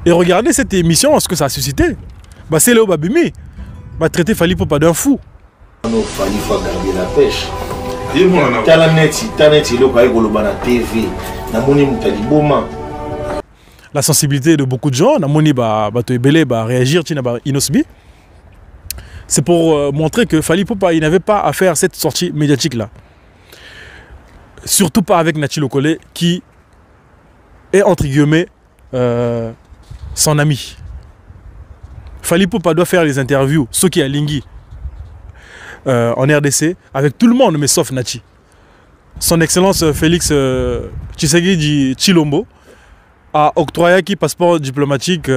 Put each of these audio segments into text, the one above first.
Et regardez cette émission, ce que ça a suscité. Bah, c'est Léo Babimi. Bah, traiter Fally Ipupa d'un fou. Il faut garder la pêche. La sensibilité de beaucoup de gens, réagir, c'est pour montrer que Fally Ipupa, il n'avait pas à faire cette sortie médiatique-là. Surtout pas avec Nachi Lokole, qui est, entre guillemets, son ami. Fally Ipupa doit faire les interviews, ceux qui a Lingui, en RDC, avec tout le monde, mais sauf Nachi. Son Excellence Félix Tshisekedi Tshilombo a octroyé un passeport diplomatique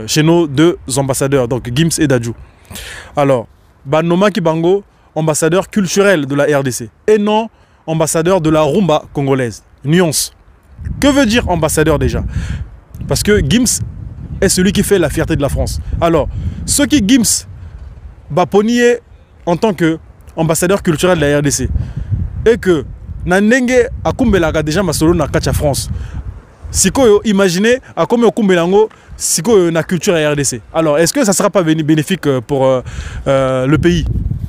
chez nos deux ambassadeurs, donc Gims et Dadju. Alors, Banoma Kibango, ambassadeur culturel de la RDC, et non ambassadeur de la rumba congolaise. Nuance. Que veut dire ambassadeur déjà? Parce que Gims est celui qui fait la fierté de la France. Alors, ce qui Gims Baponier en tant qu'ambassadeur culturel de la RDC, et que Nandenge Akumbelaga déjà Masolo na Kacha France. Siko imaginez à combien Kumbelango Siko na culture à RDC. Alors, est-ce que ça ne sera pas bénéfique pour le pays?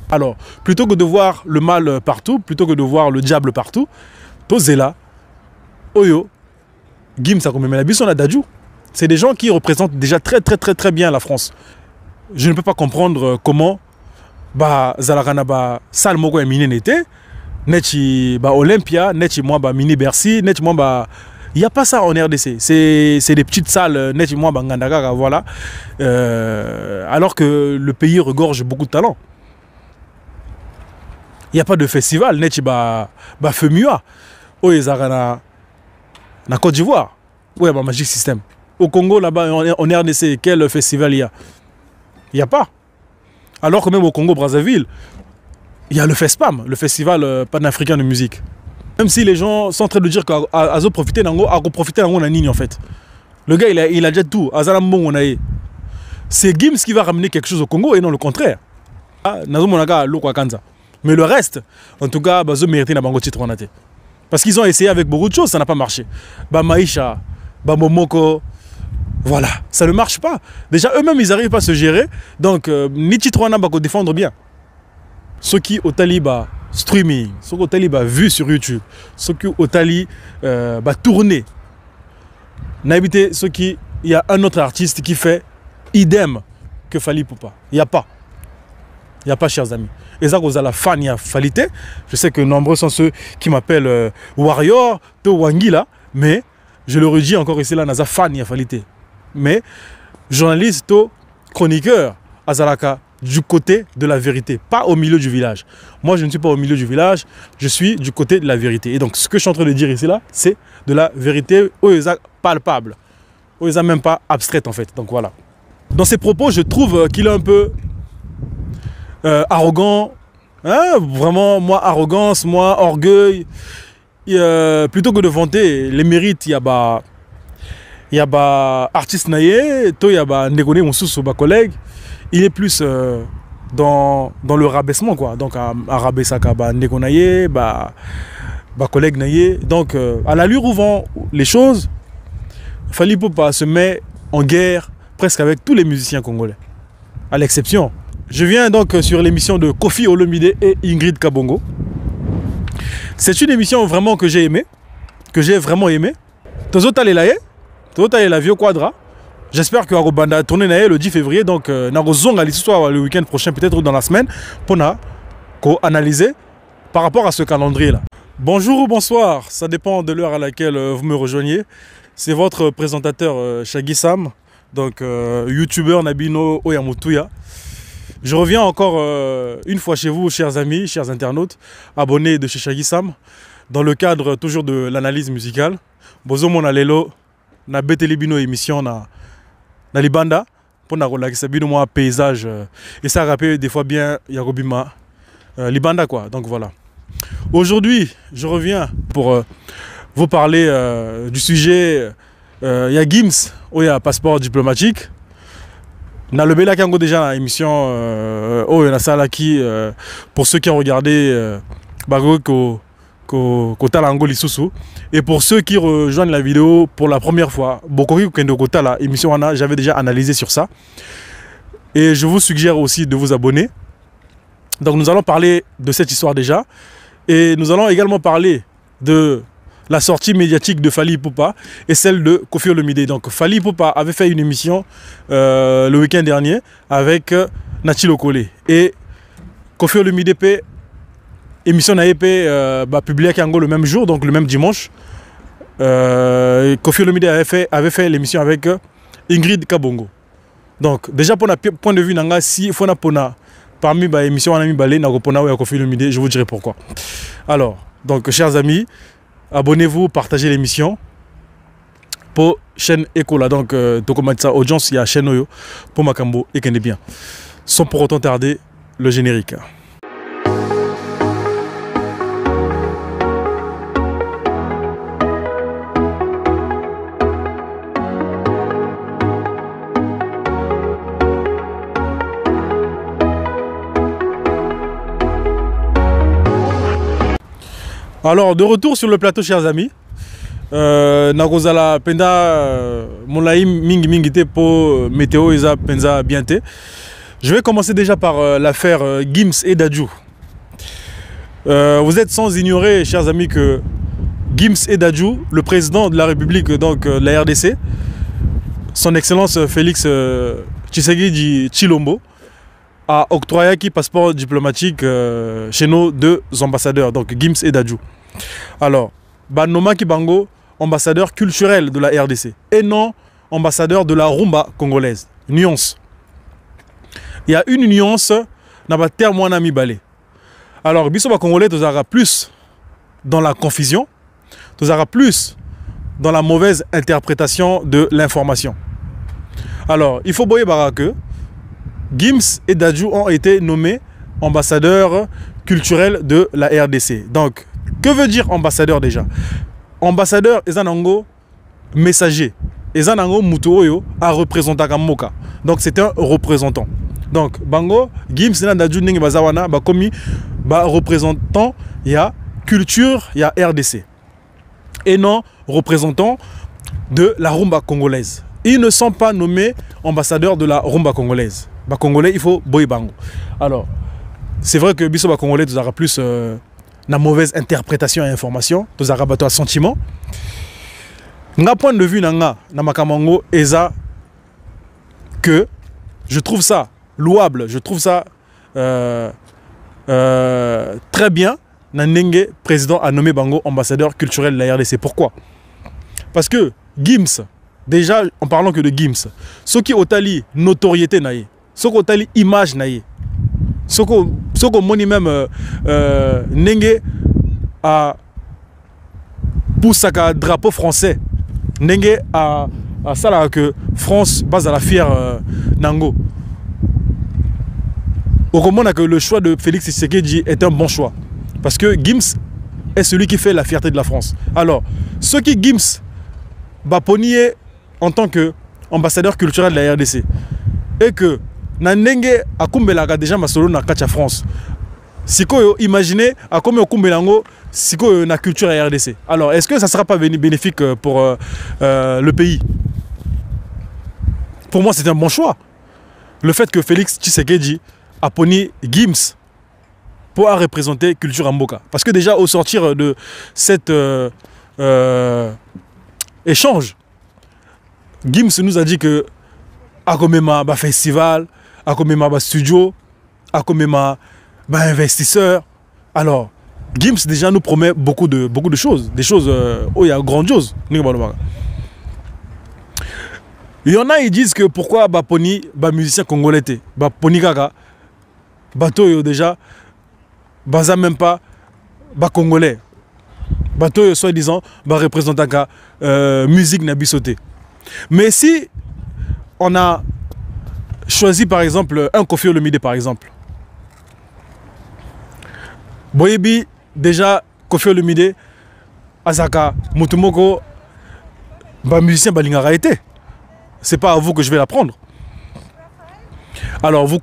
Alors, plutôt que de voir le mal partout, plutôt que de voir le diable partout, Tozela, Oyo, Gims Akumelaga, Dadju, c'est des gens qui représentent déjà très bien la France. Je ne peux pas comprendre comment Zalakana Sal Moko et Mine n'était, Nechi Olympia, Nechi moi Mini Bercy, Nechi moi il n'y a pas ça en RDC. C'est des petites salles, Nechi moi Ngandagaga, voilà. Alors que le pays regorge beaucoup de talents. Il n'y a pas de festival, Nechi Femua, Oyezarana, na Côte d'Ivoire, ouais, Magic System. Au Congo, là-bas, en RDC, quel festival il y a? Il n'y a pas. Alors que même au Congo-Brazzaville, il y a le FESPAM, le Festival panafricain de musique. Même si les gens sont en train de dire qu'Azo profiter d'Ango, Ago profiter d'Ango en fait. Le gars, il a déjà tout. C'est Gims qui va ramener quelque chose au Congo et non le contraire. Mais le reste, en tout cas, Bazo mérite un bango titre en athée. Parce qu'ils ont essayé avec beaucoup de choses, ça n'a pas marché. Maïcha, Momoko, voilà, ça ne marche pas. Déjà, eux-mêmes, ils n'arrivent pas à se gérer. Donc, ni titre n'a pas défendre bien. Ceux qui au Taliba streaming, ceux qui au Taliba vu sur YouTube, ceux qui au Tali tourner. N'habitez ceux qui, il y a un autre artiste qui fait idem que Fally Ipupa. Il n'y a pas. Il n'y a pas, chers amis. Et ça, vous avez la fan, il y a Falité. Je sais que nombreux sont ceux qui m'appellent Warrior, To Wangila, mais je le redis encore ici, là, Naza fan, il y a Falité. Mais journaliste, chroniqueur, Azalaka, du côté de la vérité, pas au milieu du village. Moi, je ne suis pas au milieu du village, je suis du côté de la vérité. Et donc, ce que je suis en train de dire ici, là, c'est de la vérité palpable, même pas abstraite, en fait. Donc, voilà. Dans ses propos, je trouve qu'il est un peu arrogant. Hein, vraiment, moi, arrogance, moi, orgueil. Plutôt que de vanter les mérites, il y a artiste naïe, il y a négocié mon sous collègue. Il est plus dans le rabaissement, quoi. Donc, à rabaisser négocié, collègue naïe. Donc, à l'allure où vont les choses, Fally Ipupa se met en guerre presque avec tous les musiciens congolais, à l'exception. Je viens donc sur l'émission de Kofi Olomide et Ingrid Kabongo. C'est une émission vraiment que j'ai aimée, que j'ai vraiment aimée. Tozota la vieux quadra. J'espère que Arobanda a tourné le 10 février, donc Narozong à l'histoire le week-end prochain, peut-être dans la semaine, pour analyser par rapport à ce calendrier-là. Bonjour ou bonsoir, ça dépend de l'heure à laquelle vous me rejoignez. C'est votre présentateur Shaggy Sam, donc youtubeur Nabino Oyamutuya. Je reviens encore une fois chez vous, chers amis, chers internautes, abonnés de chez Shaggy Sam, dans le cadre toujours de l'analyse musicale. Bozo mon alelo, na beteli bino émission na libanda, pour na relaxer bino moi paysage, et ça rappelle des fois bien Yarobima, libanda quoi, donc voilà. Aujourd'hui, je reviens pour vous parler du sujet, il y a Gims, où il y a passeport diplomatique. Dans le Bela Kango déjà dans l'émission, pour ceux qui ont regardé Kotala Ango Lisusu. Et pour ceux qui rejoignent la vidéo pour la première fois, Bokoki Kendo Kotala, émission Wana, j'avais déjà analysé sur ça. Et je vous suggère aussi de vous abonner. Donc nous allons parler de cette histoire déjà. Et nous allons également parler de la sortie médiatique de Fally Ipupa et celle de Koffi Olomide. Donc Fally Ipupa avait fait une émission le week-end dernier avec Nathi Lokole. Et Koffi Olomide émission n'a été publiée le même jour, donc le même dimanche. Koffi Olomide avait fait l'émission avec Ingrid Kabongo. Donc déjà pour un point de vue, si il faut parmi les émissions je vous dirai pourquoi. Alors, donc chers amis, abonnez-vous, partagez l'émission pour chaîne Ekola. Donc, Tokomatsa audience, il y a chaîne Oyo pour Makambo et Kende bien. Sans pour autant tarder, le générique. Alors, de retour sur le plateau, chers amis. Nakozala Penda Moulaï Mingi Mingite pour météo Isa Penza Bienté. Je vais commencer déjà par l'affaire Gims et Dadju. Vous êtes sans ignorer, chers amis, que Gims et Dadju, le président de la République, donc la RDC, son Excellence Félix Tshisekedi Tshilombo, a octroyé un passeport diplomatique chez nos deux ambassadeurs, donc Gims et Dadju. Alors, Banoma Kibango, ambassadeur culturel de la RDC, et non ambassadeur de la rumba congolaise. Nuance. Il y a une nuance dans le terme Wanami Balé. Alors, Bissoba Congolais, tu auras plus dans la confusion, tu auras plus dans la mauvaise interprétation de l'information. Alors, il faut voir que Gims et Dadju ont été nommés ambassadeurs culturels de la RDC. Donc, que veut dire ambassadeur déjà? Ambassadeur, Ezanango, messager. Ezanango Mutuoyo a représenté Kamoka. Donc, c'est un représentant. Donc, Bango, Gims et Dadju Nengi Bazawana, Bakomi, représentant, il y a culture, il y a RDC. Et non représentant de la rumba congolaise. Ils ne sont pas nommés ambassadeurs de la rumba congolaise. Congolais, il faut boy bango. Alors, c'est vrai que Bisso Congolais, tu auras plus la mauvaise interprétation et information, tu auras un sentiment. D'un point de vue, na makamango, eza que je trouve ça louable, je trouve ça très bien. Nandenge, président, a nommé Bango ambassadeur culturel de la RDC. Pourquoi? Parce que Gims, déjà en parlant que de Gims, ce qui otali notoriété naïe, ce qui otali image naïe, ce qu'on moni même Nenge a poussé un drapeau français, Nenge a ça que France base à la fière Nango. Au moment que le choix de Félix Tshisekedi est un bon choix. Parce que Gims est celui qui fait la fierté de la France. Alors, ce qui Gims va ponier en tant qu'ambassadeur culturel de la RDC, et que Nandenge a kumbelaga déjà masolo na kacha France. Siko imaginez à combien kumbelango siko na culture à RDC. Alors, est-ce que ça ne sera pas bénéfique pour le pays? Pour moi, c'est un bon choix. Le fait que Félix Tshisekedi a poni Gims pour représenter culture Mboka. Parce que déjà, au sortir de cet échange, Gims nous a dit que Akomema ba festival, Akomema ba studio, Akomema ba investisseur. Alors, Gims déjà nous promet beaucoup de choses, des choses il y a grandioses. Il y en a, ils disent que pourquoi ba poni ba musicien congolais ba poni kaka bato déjà baza même pas ba congolais bato soi-disant ba représentant musique na bisoté. Mais si on a choisi par exemple un Koffi Olomide par exemple, Boyebi déjà Koffi Olomide Azaka Mutumoko ba musicien balingara été. C'est pas à vous que je vais l'apprendre. Alors vous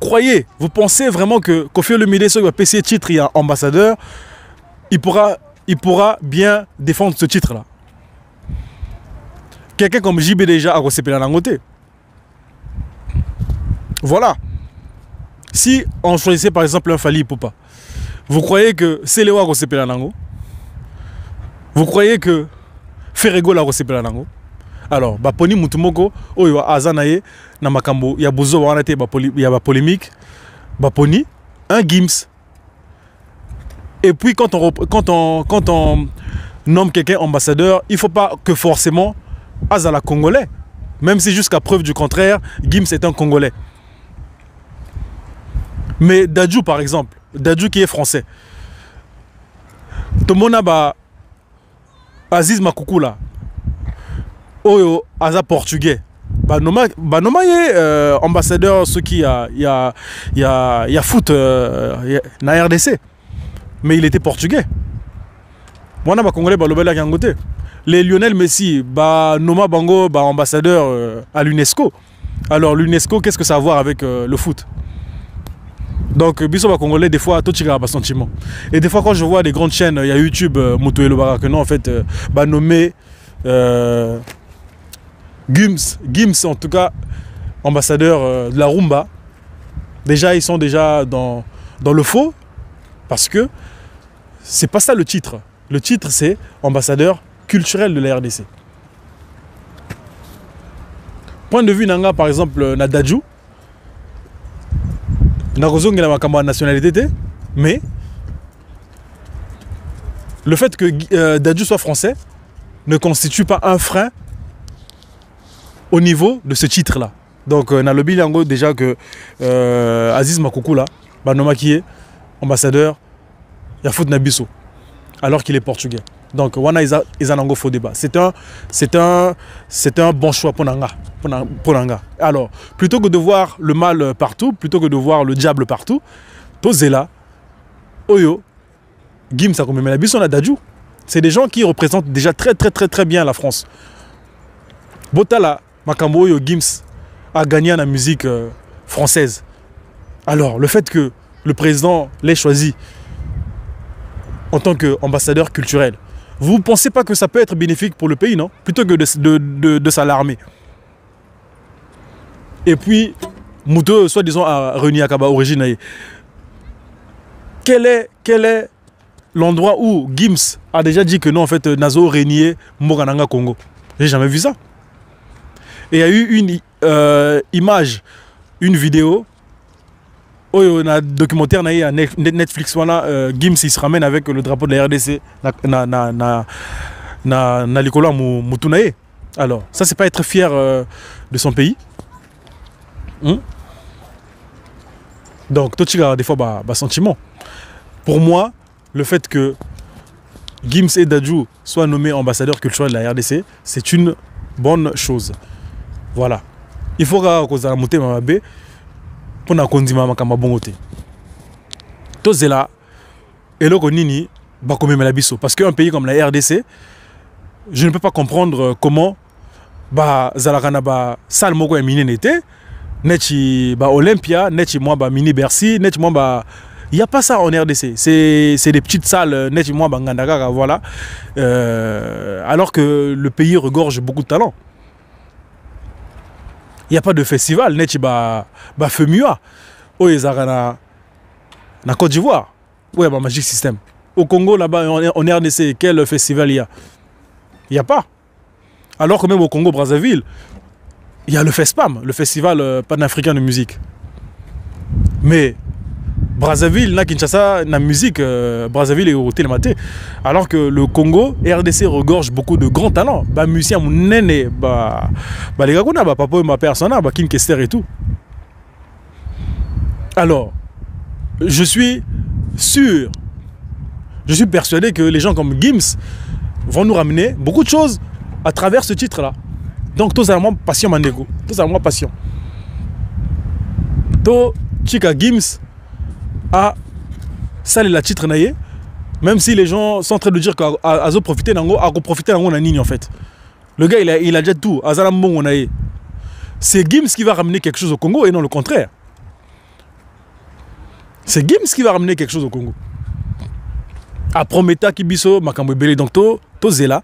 pensez vraiment que Koffi Olomide sur le PC titre il y a ambassadeur, il pourra il pourra bien défendre ce titre-là. Quelqu'un comme JB déjà a recépé la langote. Voilà. Si on choisissait par exemple un Fally Ipupa, vous croyez que c'est Léo a recépé la lango? Vous croyez que Ferrego l'a recépé la lango? Alors, Baponi Mutumoko, Oyo Azanaye, Namakambo, il y a besoin il y a polémique. Baponi, un Gims. Et puis quand on nomme quelqu'un ambassadeur, il ne faut pas que forcément Azala Congolais. Même si jusqu'à preuve du contraire, Gims est un Congolais. Mais Dadju par exemple, Dadju qui est français. Tomona ba Aziz Makoukoula. Oyo Aza portugais. Banoma est ambassadeur ce qui y a foot na RDC. Mais il était portugais. Moi, je Congolais, les Lionel Messi, Noma Bango, ambassadeur à l'UNESCO. Alors, l'UNESCO, qu'est-ce que ça a à voir avec le foot? Donc, Biso Congolais, des fois, tout tire à sentiment. Et des fois, quand je vois des grandes chaînes, il y a YouTube, Moto et le Barak, non, en fait, nommé Gims, en tout cas, ambassadeur de la Rumba. Déjà, ils sont déjà dans le faux, parce que c'est pas ça le titre. Le titre, c'est ambassadeur culturel de la RDC. Point de vue Nanga, par exemple, Nadadju, Nakozong est la nationalité, mais le fait que Dadju soit français ne constitue pas un frein au niveau de ce titre-là. Donc, Nalobi Lango, déjà que Aziz Makoukoula, Banoma qui est ambassadeur, Yafout Nabiso, alors qu'il est portugais. Donc, Wana Izanango faux débat. C'est un bon choix pour Nanga. Alors, plutôt que de voir le mal partout, plutôt que de voir le diable partout, Tozela, Oyo, Gims, Nabiso, Nadadju, c'est des gens qui représentent déjà très bien la France. Botala, Makambo, Oyo, Gims a gagné la musique française. Alors, le fait que le président l'ait choisi en tant qu'ambassadeur culturel, vous ne pensez pas que ça peut être bénéfique pour le pays, non? Plutôt que de s'alarmer. Et puis, Mouto, soi-disant, a réuni à Kaba Origine. Quel est l'endroit où Gims a déjà dit que non, en fait, Nazo régnier Morananga Congo? J'ai jamais vu ça. Et il y a eu une image, une vidéo, un documentaire na Netflix, Gims il se ramène avec le drapeau de la RDC na Likola Moutunaye. Alors, ça c'est pas être fier de son pays. Donc, tout des fois, sentiment. Pour moi, le fait que Gims et Dadju soient nommés ambassadeurs culturels de la RDC, c'est une bonne chose. Voilà. Il faut que vous ayez ma bé pour na kondima makamba bongote. Tozela eloko nini ba komemela biso parce qu'un pays comme la RDC, je ne peux pas comprendre comment zalaka na ba salle moko ya mine n'était neti ba Olympia, neti moi ba mini Bercy, neti moi ba il n'y a pas ça en RDC. C'est des petites salles, neti moi ba ngandaka, voilà. Alors que le pays regorge beaucoup de talents. Il n'y a pas de festival, neti ba Femua. Oh, ils ont na Côte d'Ivoire. Ouais, Magic System. Au Congo, là-bas, en RDC, quel festival il y a? Il n'y a pas. Alors que même au Congo, Brazzaville, il y a le FESPAM, le Festival panafricain de musique. Mais Brazzaville, na Kinshasa, na musique, Brazzaville est au télématé. Alors que le Congo, RDC regorge beaucoup de grands talents. Musicien, mon nene, les gars, papa, ma personne, Kim Kester et tout. Alors, je suis sûr, je suis persuadé que les gens comme Gims vont nous ramener beaucoup de choses à travers ce titre-là. Donc, tout simplement patient, Mandego. Tout simplement patient. To Chika Gims a salé la titre naïe, même si les gens sont en train de dire qu'Azo profiter d'ango, a profité d'ango nani en fait. Le gars, il a déjà tout. Azalambo naïe. C'est Gims qui va ramener quelque chose au Congo et non le contraire. C'est Gims qui va ramener quelque chose au Congo. a prometa ki biso makambo ebele donc to zela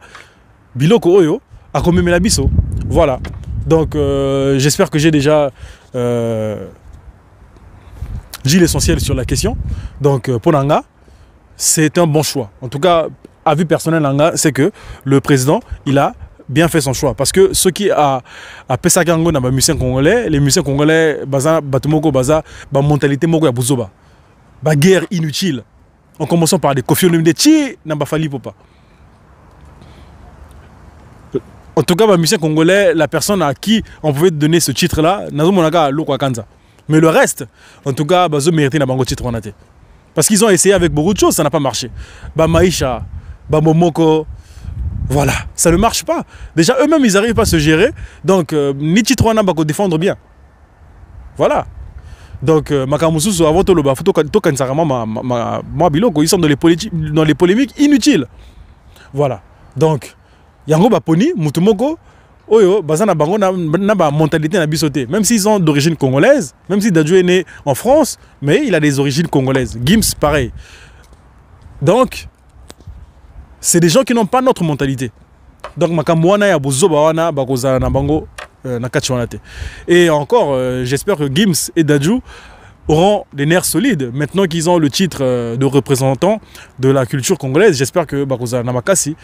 biloko oyo a komemela biso. Voilà. Donc j'espère que j'ai déjà dit l'essentiel sur la question. Donc pour Nanga, c'est un bon choix. En tout cas, avis personnel Nanga, c'est que le président, il a bien fait son choix. Parce que ceux qui a Pesakango dans les musiciens congolais, baza batumoko baza ba mentalité moko ya buzoba. Ba guerre inutile. En commençant par des Kofi Olomide Chi n'a pas fallu pour pas. En tout cas, les musiciens congolais, la personne à qui on pouvait donner ce titre-là, mais le reste, en tout cas, ils mérité un titre. Parce qu'ils ont essayé avec beaucoup de choses, ça n'a pas marché. Maïcha, Momoko, voilà, ça ne marche pas. Déjà, eux-mêmes, ils n'arrivent pas à se gérer. Donc, ni titre n'a pas défendre bien. Voilà. Donc, Makamusu, avant tout le bas, ils sont dans les polémiques inutiles. Voilà. Donc, Yango Baponi, Mutumoko, Oyo, Bazana Bango n'a pas mentalité na bisoté. Même s'ils sont d'origine congolaise, même si Dadju est né en France, mais il a des origines congolaises. Gims, pareil. Donc, c'est des gens qui n'ont pas notre mentalité. Donc, Makamwana ya Bozobawana, Bakoza na Bango, Nakachwanate. Et encore, j'espère que Gims et Dadju auront des nerfs solides. Maintenant qu'ils ont le titre de représentant de la culture congolaise, j'espère que Bakoza Namakasi,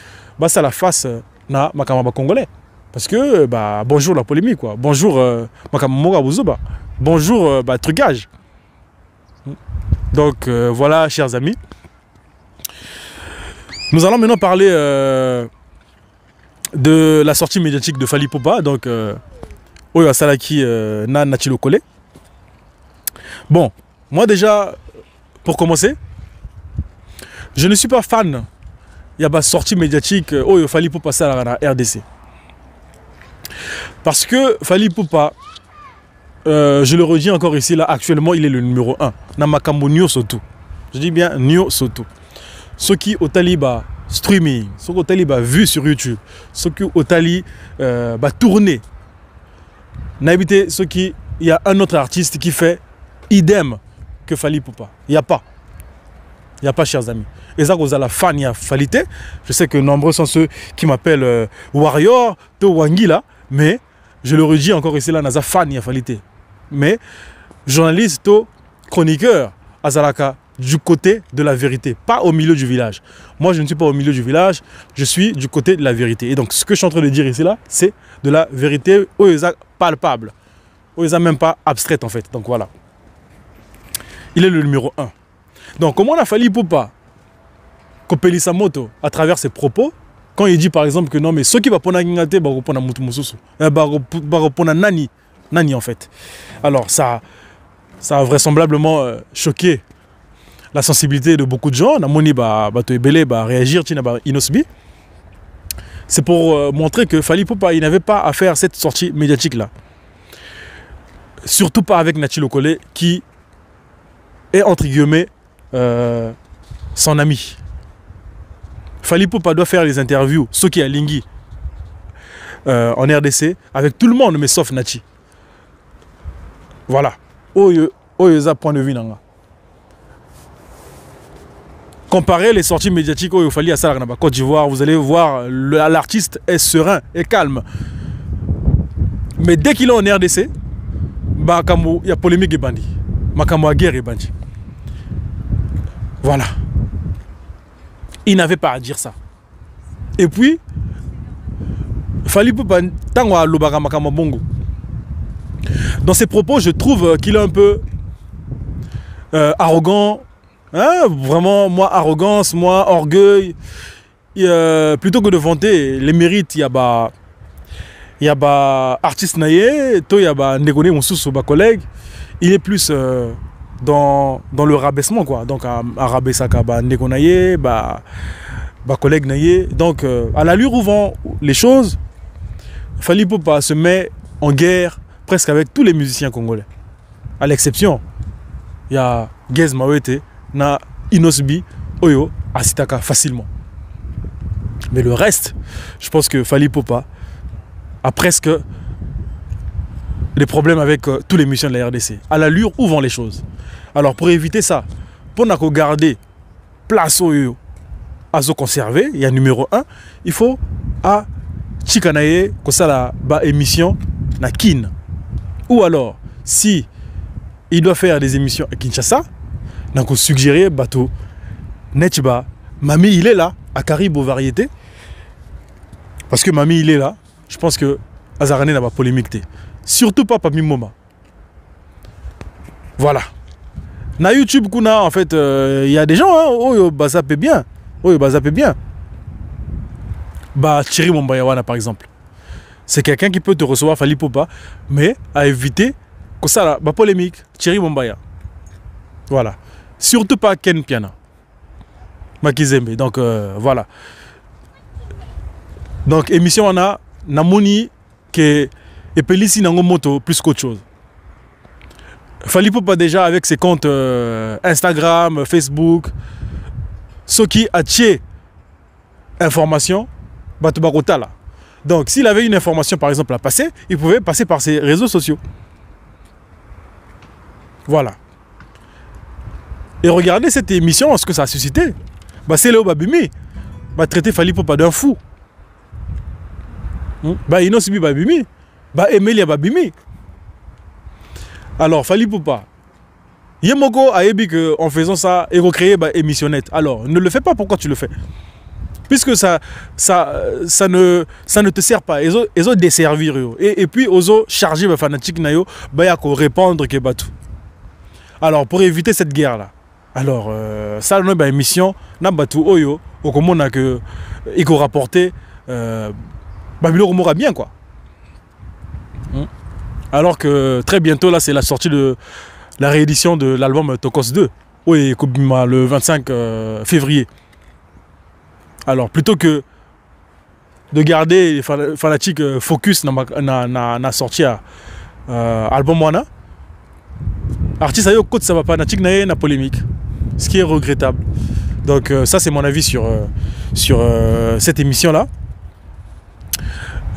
ça la face na Makamaba congolais. Parce que, bonjour la polémique, quoi. Bonjour Makamaba Bozoba. Bonjour trucage. Donc, voilà, chers amis. Nous allons maintenant parler de la sortie médiatique de Fally Ipupa. Donc, Oyo Salaki na Nachilo Kole. Bon, moi déjà, pour commencer, je ne suis pas fan. Il y a une sortie médiatique, il Fally Ipupa passer à la RDC. Parce que Fally Ipupa, je le redis encore ici, là, actuellement, il est le numéro 1. Namakambo Nyo Soto. Je dis bien Nyo Soto. Ceux qui au Taliba streaming, ceux qui au Taliba vu sur YouTube, ceux qui au Taliba tourner. N'habitez ceux qui, il y a un autre artiste qui fait idem que Fally Ipupa. Il n'y a pas. Il n'y a pas, chers amis. Et ça, vous avez la fan, il y a Falité. Je sais que nombreux sont ceux qui m'appellent Warrior, to Wangila, mais je le redis encore ici, là, Naza fan, il y a Falité. Mais journaliste, to chroniqueur, Azalaka, du côté de la vérité, pas au milieu du village. Moi, je ne suis pas au milieu du village, je suis du côté de la vérité. Et donc, ce que je suis en train de dire ici, là, c'est de la vérité palpable. Même pas abstraite, en fait. Donc, voilà. Il est le numéro 1. Donc, comment on a Fally Ipupa Kopeli Samoto, à travers ses propos, quand il dit par exemple que non, mais ceux qui vont prendre Ngate, vont prendre Mutumususu, vont prendre Nani en fait. Alors, ça a vraisemblablement choqué la sensibilité de beaucoup de gens. Namoni réagir, Inosbi. C'est pour montrer que Fally Ipupa, il n'avait pas à faire cette sortie médiatique-là. Surtout pas avec Nachilo Kole, qui est entre guillemets son ami. Fally Ipupa doit faire les interviews, ceux qui a Lingui en RDC, avec tout le monde, mais sauf Nachi. Voilà. Oyoza point de vue nanga. Comparez les sorties médiatiques au Fally à Salarnaba, Côte d'Ivoire, vous allez voir, l'artiste est serein et calme. Mais dès qu'il est en RDC, il y a polémique et bandit. Makambo guerre et bandit. Voilà. Il n'avait pas à dire ça. Et puis, Fally Ipupa tango a lobaka makambo bongo. Dans ses propos, je trouve qu'il est un peu arrogant. Hein, vraiment, moi, arrogance, moi, orgueil. Plutôt que de vanter les mérites, il y a artiste naïe, il y a négocié mon sous collègue. Il est plus dans le rabaissement, quoi. Donc, à rabaisser négocié, collègue naïe. Donc, à l'allure où vont les choses, Fally Ipupa se met en guerre presque avec tous les musiciens congolais. À l'exception, il y a Gez Mawete, na Inosbi, Oyo, Asitaka facilement. Mais le reste, je pense que Fally Ipupa a presque des problèmes avec tous les musiciens de la RDC. À l'allure où vont les choses. Alors pour éviter ça, pour garder place Oyo, à se conserver, il y a numéro 1, il faut à Chikanaye, comme ça la émission na kin. Ou alors, si il doit faire des émissions à Kinshasa, donc on suggérer bateau Netchba, Mami il est là, à Caribou Variété. Parce que Mami il est là, je pense que Azarane n'a pas polémique. Surtout pas Papi Moma. Voilà. Na YouTube kuna en fait il y a des gens oh bah ça peut bien. Oh bah ça peut bien. Bah Thierry Mombayawana par exemple. C'est quelqu'un qui peut te recevoir Fally Ipupa mais à éviter que ça la polémique Thierry Mombaya. Voilà. Surtout pas Ken Piana. Makizembe. Donc voilà. Donc émission on a Namoni que et Pélissi Nango Moto plus qu'autre chose. Fally Ipupa déjà avec ses comptes Instagram, Facebook, ce qui attire information, Batoubarota là. Donc s'il avait une information par exemple à passer, il pouvait passer par ses réseaux sociaux. Voilà. Et regardez cette émission, ce que ça a suscité. Bah c'est Léo Babimi. Bah traiter Fally Ipupa d'un fou. Bah Inosibi Babimi. Bah Emilia Babimi. Alors, Fally Ipupa, Yemoko a dit qu'en faisant ça, il va créer une émissionnette. Alors, ne le fais pas, pourquoi tu le fais? Puisque ça ne te sert pas. Ils ont desservi. Et puis, ils ont chargé les fanatiques pour répondre que tout. Alors, pour éviter cette guerre-là, alors, ça, une émission, il faut rapporter, il aura bien, quoi. Alors que très bientôt, là, c'est la sortie de la réédition de l'album Tokos 2. Oui, le 25 février. Alors, plutôt que de garder les fanatiques focus dans la sortie album Wana, artiste ayo côté ça va pas fanatique na polémique. Ce qui est regrettable. Donc, ça, c'est mon avis sur cette émission-là.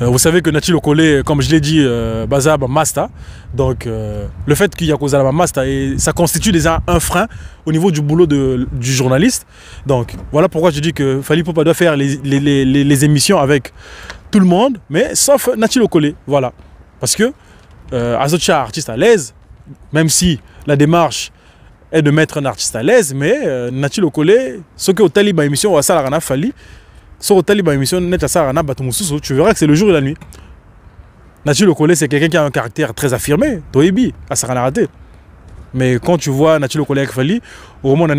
Vous savez que Nati Lokole, comme je l'ai dit, Bazab Masta. Donc, le fait qu'il y a Kozalaba Masta, ça constitue déjà un frein au niveau du boulot du journaliste. Donc, voilà pourquoi je dis que Fally Ipupa doit faire les émissions avec tout le monde, mais sauf Nati Lokole. Voilà. Parce que Azocha, artiste à l'aise, même si la démarche est de mettre un artiste à l'aise, mais Nati Lokole, ce que au Taliban émission, à Salarana Fally, sur le Taliban émission, tu verras que c'est le jour et la nuit. Nati Lokole, c'est quelqu'un qui a un caractère très affirmé. Toebi, à Sarana raté. Mais quand tu vois Nati Lokole avec Fally, au moment où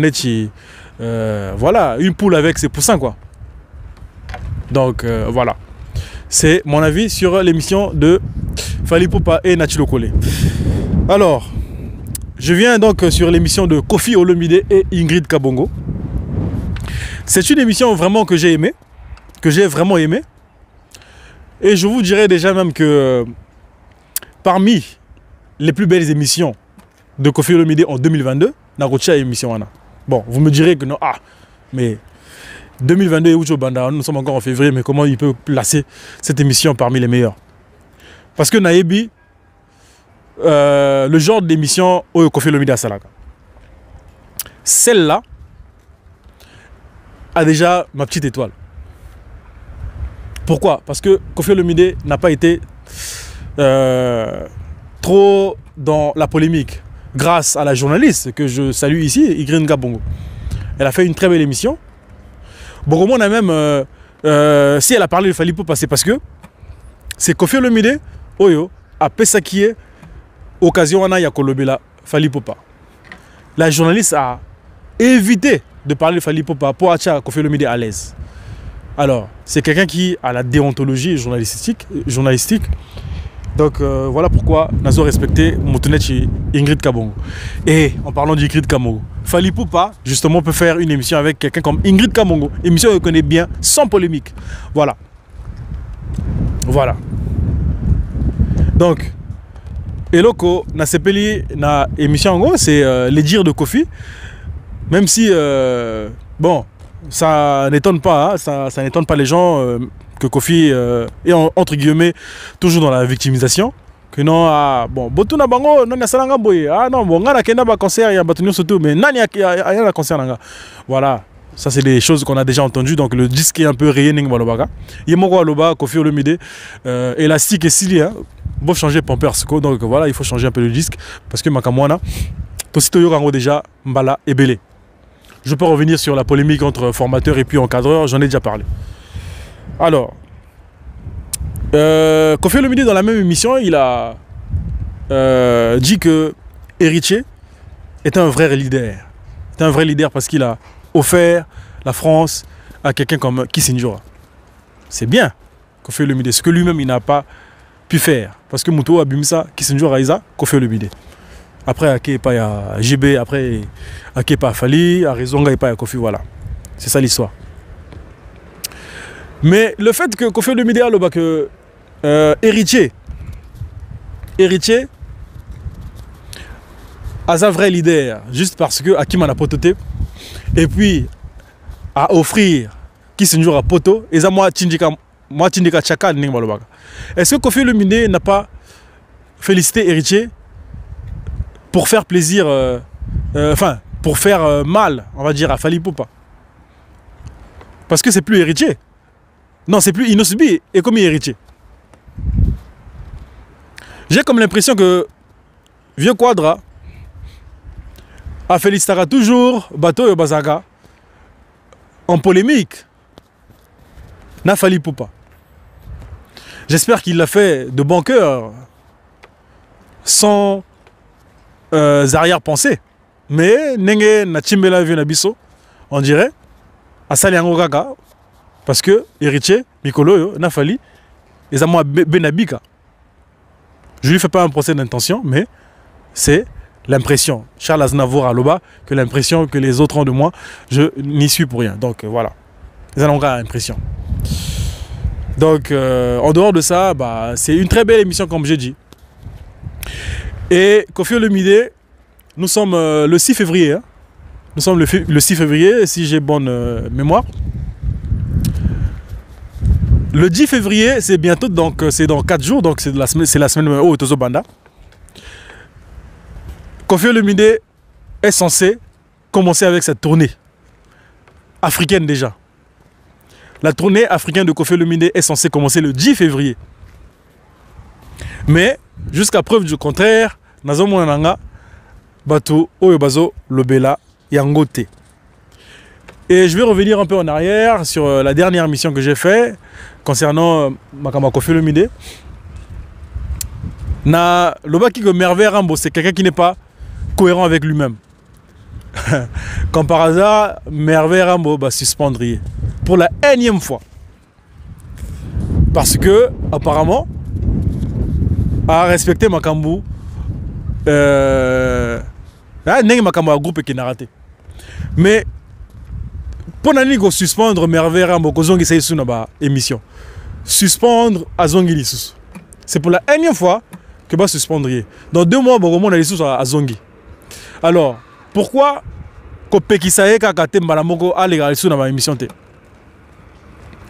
voilà, une poule avec ses poussins, quoi. Donc, voilà. C'est mon avis sur l'émission de Fally Ipupa et Nati Lokole. Alors, je viens donc sur l'émission de Koffi Olomide et Ingrid Kabongo. C'est une émission vraiment que j'ai aimée. Que j'ai vraiment aimé. Et je vous dirais déjà même que parmi les plus belles émissions de Koffi Olomide en 2022, Narocha émission. Bon, vous me direz que non, mais 2022 et Banda, nous sommes encore en février, mais comment il peut placer cette émission parmi les meilleures? Parce que Naebi, le genre d'émission où Koffi Olomide a Salaka, celle-là a déjà ma petite étoile. Pourquoi? Parce que Koffi Olomide n'a pas été trop dans la polémique grâce à la journaliste que je salue ici, Ingrid Kabongo. Elle a fait une très belle émission. Bon, on a même, si elle a parlé de Fally Ipupa, c'est parce que c'est Koffi Olomide, Oyo, a Pesakie, occasion à Yakolobela, Fally Ipupa. La journaliste a évité de parler de Fally Ipupa pour attirer Koffi Olomide à l'aise. Alors, c'est quelqu'un qui a la déontologie journalistique. Donc, voilà pourquoi nous avons respecté Moutounetchi Ingrid Kabongo. Et en parlant d'Ingrid Kabongo, Fally Ipupa, justement, peut faire une émission avec quelqu'un comme Ingrid Kabongo. Émission que je connais bien, sans polémique. Voilà. Voilà. Donc, Eloko, na sepeli na émission, c'est les dires de Koffi. Même si, bon, ça n'étonne pas, hein, ça n'étonne pas les gens que Koffi est entre guillemets toujours dans la victimisation. Que non, bon, botuna bango, non, boye. Ah non, bon, on a un concert, il y a un surtout, mais non, il y a un concert. Voilà. Ça, c'est des choses qu'on a déjà entendues. Donc, le disque est un peu rayé. Yemoko Aloba, Kofi Olomide, élastique et Sili. Bon, changer Pampers. Donc, voilà, il faut changer un peu le disque. Parce que Makamwana, Tosito Yorango déjà, Mbala et Belé. Je peux revenir sur la polémique entre formateur et puis encadreur. J'en ai déjà parlé. Alors, Kofi Olomide, dans la même émission, il a dit que Héritier est un vrai leader. C'est un vrai leader parce qu'il a offert la France à quelqu'un comme Kissinger. C'est bien Kofi Olomide, ce que lui-même il n'a pas pu faire. Parce que Mouto Abimsa, Kissinger Aïza, Kofi Olomide. Après, Ake pas à JB, après Ake pas à Fali, à Rezonga et pas à Kofi, voilà. C'est ça l'histoire. Mais le fait que Kofi Olomide a le bac héritier à un vrai leader, juste parce que Akim en a pototé, et puis à offrir Kissinger à poto, et ça moi Tindika Chaka. Est-ce que Kofi Olomide n'a pas félicité Héritier pour faire plaisir, enfin, pour faire mal, on va dire, à Fali Poupa? Parce que c'est plus Héritier. Non, c'est plus Inosbi et comme Héritier. J'ai comme l'impression que Vieux Quadra a félicité toujours Bato et Bazaka en polémique. N'a Fali Poupa. J'espère qu'il l'a fait de bon cœur, sans arrière-pensée. Mais Nenge na Chimbela Vionabiso, on dirait, à Saliango Gaga, parce que Héritier, Mikolo, n'a Fali, et moi Benabika. Je ne lui fais pas un procès d'intention, mais c'est l'impression. Charles Aznavour à Loba, que l'impression que les autres ont de moi, je n'y suis pour rien. Donc voilà, ils ont l'impression. Donc en dehors de ça, bah, c'est une très belle émission comme j'ai dit. Et Kofi Olomide, nous sommes le 6 février. Hein. Nous sommes le 6 février, si j'ai bonne mémoire. Le 10 février, c'est bientôt, donc c'est dans 4 jours, donc c'est la semaine au Tozo Banda. Kofi Olomide est censé commencer avec cette tournée africaine déjà. La tournée africaine de Kofi Olomide est censée commencer le 10 février. Mais, jusqu'à preuve du contraire, Nazo Mwananga, Bato, Oyobazo, Lobela, Yangote. Et je vais revenir un peu en arrière sur la dernière mission que j'ai faite concernant Makama Kofi Olomide. Na Lobaki que Merveille Rambo, c'est quelqu'un qui n'est pas cohérent avec lui-même. Comme par hasard, Merveille Rambo va suspendre pour la énième fois. Parce que, apparemment, a respecté Makambu. N'est Makambu un groupe qui n'a raté. Mais, pour nous suspendre Merveille Rambo, Kozongi Saïsou na émission. Suspendre à Zongi Lissous. C'est pour la énième fois que va suspendre. Dans 2 mois, on a Lissous à Zongi. Alors, pourquoi Kopekisaye Kakate Mbalamoko a légalisé dans ma émission T?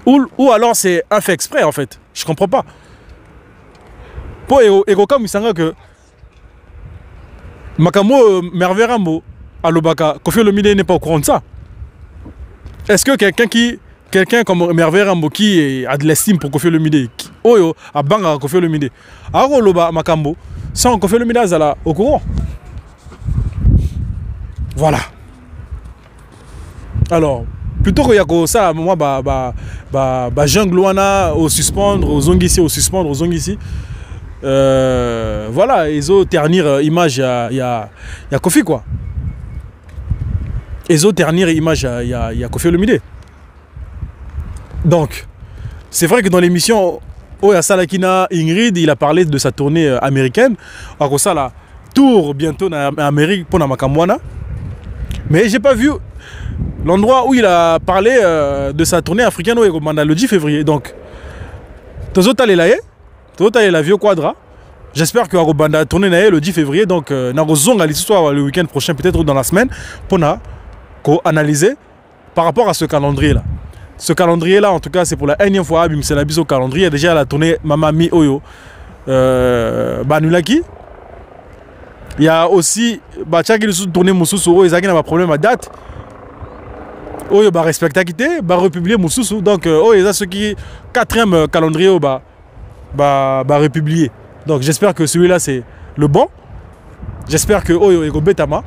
Ou alors c'est un fait exprès en fait. Je comprends pas. Pour Egoka Misanga que Makamo Merveille Rambo Alobaka, Kofi Olomide n'est pas au courant de ça. Est-ce que quelqu'un comme Merveille Rambo qui a de l'estime pour Kofi Olomide, Oyo a banga Kofi Olomide, Aro Loba Makambo, sans Kofi Olomide Azala au courant? Voilà. Alors, plutôt que Yako ça, moi, jungle wana au suspendre, aux Zongisi, au suspendre, aux Zongisi. Voilà, ils ont ternir image, il y a Kofi quoi. Ils ont ternir image, il y a Kofi Olomide. Donc, c'est vrai que dans l'émission, Oya Salakina Ingrid, il a parlé de sa tournée américaine. Alors ça, la tour bientôt en Amérique pour Namakamwana. Mais j'ai pas vu l'endroit où il a parlé de sa tournée africaine le 10 février. Donc, Tozota la Vieux Quadra. J'espère que Arobanda tourné le 10 février. Donc, Nagozong l'histoire le week-end prochain, peut-être dans la semaine, pour analyser par rapport à ce calendrier-là. Ce calendrier-là, en tout cas, c'est pour la énième fois. C'est la bise au calendrier. Déjà, la tournée Mamami Oyo Banulaki. Il y a aussi Tchaki tourné Moussoussou, ils ont un problème à date. oyo ba respecta quitté ba republier mususu donc oyo ça ce qui quatrième calendrier ba republier. Donc j'espère que celui-là c'est le bon. J'espère que oyo ego betama.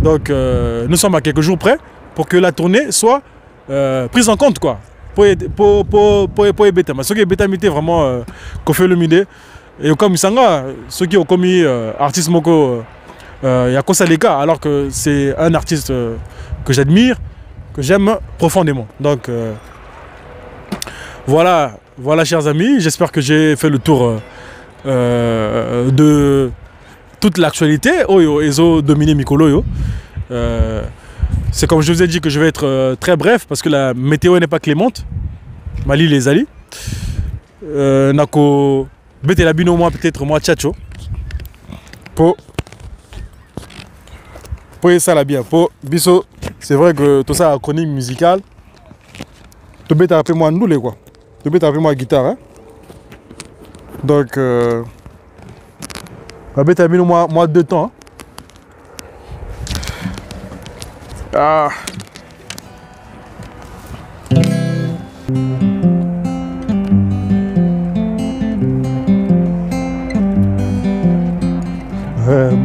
Donc nous sommes à quelques jours près pour que la tournée soit prise en compte quoi. Pour betama. Ceux qui betamité vraiment qu'on fait le midi et comme Sanga ceux qui ont commis artiste moko Yakosa Leka alors que c'est un artiste que j'admire, que j'aime profondément. Donc voilà chers amis, j'espère que j'ai fait le tour de toute l'actualité. Oyo Ezo Dominé Mikolo. C'est comme je vous ai dit que je vais être très bref parce que la météo n'est pas clémente. Mali les Ali. Nako bete la bino moi peut-être moi tchatcho. Pour ça la bien. Pour biso, c'est vrai que tout ça acronyme musical. Tu bête appeler moi nous quoi. Tu bête appeler moi guitare hein. Donc bête à moi 2 temps. Hein. Ah.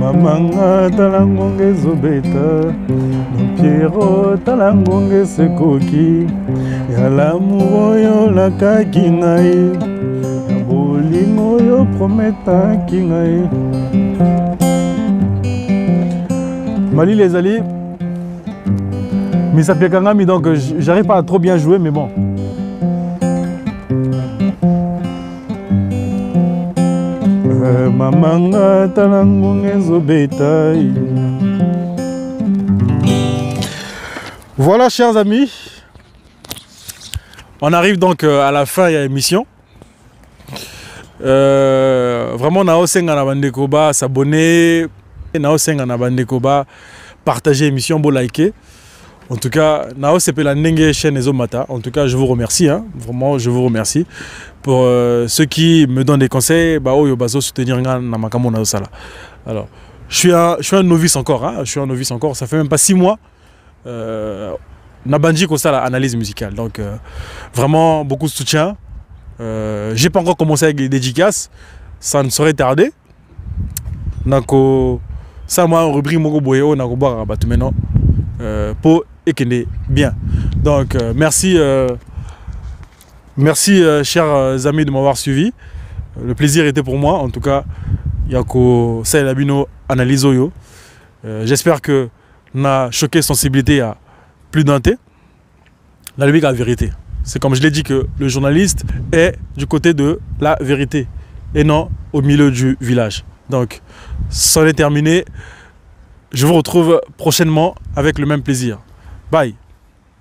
Mamanga talangonge zobeta Piero talangonge sekoki Yalamu oyo lakaki ngai Bolingo oyo prometaki ngai Mali les alliés Misa Piakangami donc j'arrive pas à trop bien jouer mais bon. Mamanga talangonge zobeta. Voilà chers amis, on arrive donc à la fin de l'émission. Vraiment nao senga na bandeko ba s'abonner, nao senga na bandeko ba partager l'émission, bo liker. En tout cas, nao sepela ndenge chaîne Ezomata. En tout cas, je vous remercie hein. Vraiment je vous remercie pour ceux qui me donnent des conseils, bah oyo bazo soutenir nga na makambo na sala. Alors, je suis un novice encore hein, je suis un novice encore, ça fait même pas 6 mois. Nabandji comme ça l'analyse musicale. Donc vraiment beaucoup de soutien. J'ai pas encore commencé avec les dédicaces, ça ne saurait tarder. Nako ça moi rubrique moko boyo nako ba batu maintenant pour ekende bien. Donc merci chers amis de m'avoir suivi. Le plaisir était pour moi en tout cas. Yako ça labino analyse oyo. J'espère que n'a choqué sensibilité à plus d'un thé. La vérité. C'est comme je l'ai dit que le journaliste est du côté de la vérité et non au milieu du village. Donc, c'en est terminé. Je vous retrouve prochainement avec le même plaisir. Bye.